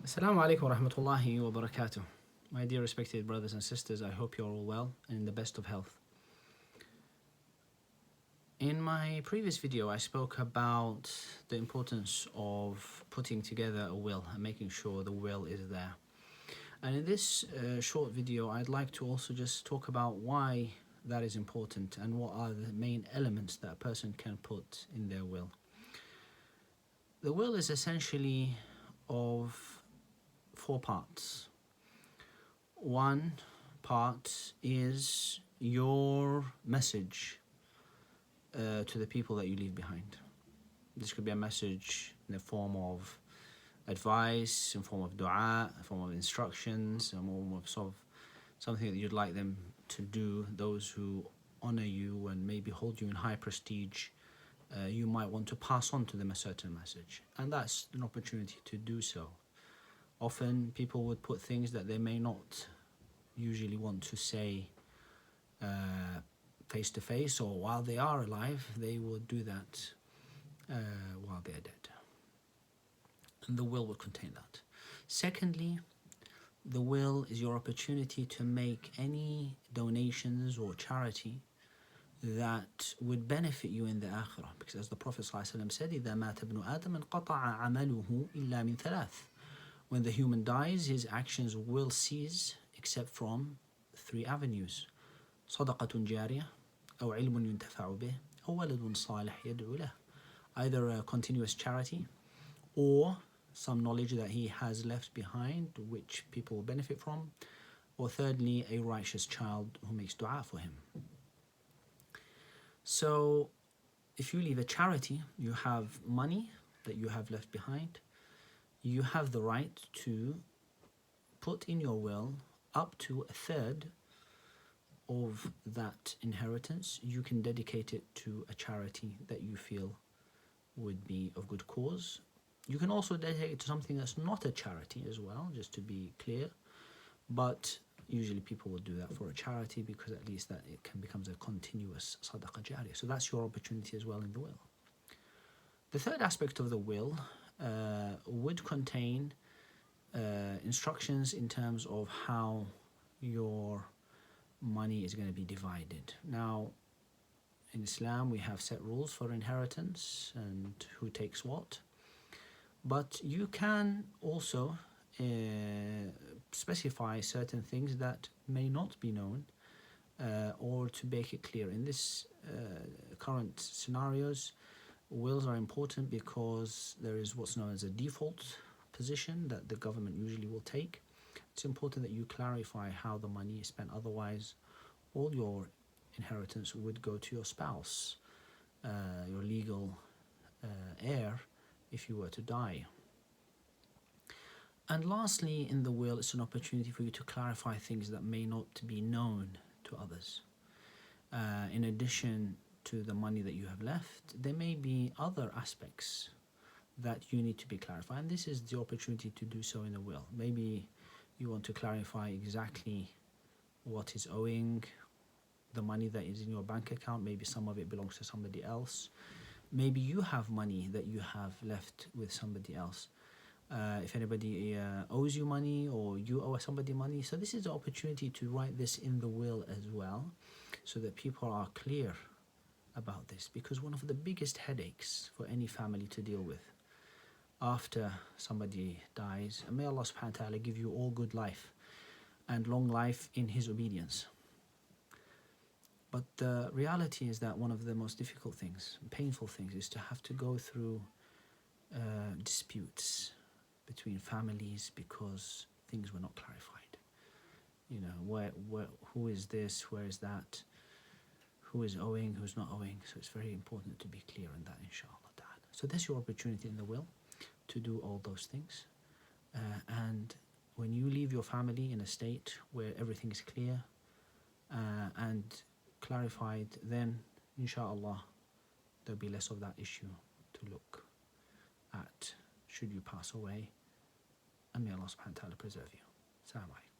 Assalamu alaikum wa rahmatullahi wa barakatuh. My dear respected brothers and sisters, I hope you're all well and in the best of health. In my previous video, I spoke about the importance of putting together a will and making sure the will is there. And in this short video, I'd like to also just talk about why that is important and what are the main elements that a person can put in their will. The will is essentially of four parts. One part is your message to the people that you leave behind. This could be a message in the form of advice, in form of dua, in form of instructions, in form of sort of something that you'd like them to do. Those who honor you and maybe hold you in high prestige, you might want to pass on to them a certain message, and that's an opportunity to do so. Often people would put things that they may not usually want to say face to face, or while they are alive. They will do that while they're dead, and the will contain that. Secondly, the will is your opportunity to make any donations or charity that would benefit you in the akhirah, because as the Prophet ﷺ said, إِذَا مَاتَ ابْنُ آدَمَ انْقَطَعَ عَمَلُهُ إِلَّا مِنْ ثَلَاثٍ. When the human dies, his actions will cease except from three avenues: صَدَقَةٌ جَارِيَةٌ أو علم ينتفع به أو ولد صالح يدعو له. Either a continuous charity, or some knowledge that he has left behind which people will benefit from, or thirdly, a righteous child who makes dua for him. So if you leave a charity, you have money that you have left behind. You have the right to put in your will up to a third of that inheritance. You can dedicate it to a charity that you feel would be of good cause. You can also dedicate it to something that's not a charity as well, just to be clear. But usually people will do that for a charity, because at least that it becomes a continuous sadaqah jariyah. So that's your opportunity as well in the will. The third aspect of the will would contain instructions in terms of how your money is going to be divided. Now, in Islam, we have set rules for inheritance and who takes what, but you can also specify certain things that may not be known, or to make it clear. In this current scenarios, wills are important because there is what's known as a default position that the government usually will take. It's important that you clarify how the money is spent, otherwise all your inheritance would go to your spouse, your legal heir, if you were to die. And lastly, in the will, it's an opportunity for you to clarify things that may not be known to others. In addition to the money that you have left, there may be other aspects that you need to be clarified, and this is the opportunity to do so in a will. Maybe you want to clarify exactly what is owing, the money that is in your bank account. Maybe some of it belongs to somebody else. Maybe you have money that you have left with somebody else. If anybody owes you money, or you owe somebody money. So this is the opportunity to write this in the will as well, so that people are clear about this. Because one of the biggest headaches for any family to deal with after somebody dies, and may Allah subhanahu wa ta'ala give you all good life and long life in His obedience. But the reality is that one of the most difficult things, painful things, is to have to go through disputes between families because things were not clarified. You know, who is this, where is that, who is owing, who's not owing. So it's very important to be clear on that, inshallah ta'ala. So that's your opportunity in the will, to do all those things. And when you leave your family in a state where everything is clear and clarified, then inshallah there'll be less of that issue to look at should you pass away, and may Allah subhanahu wa ta'ala preserve you. Assalamu alaikum.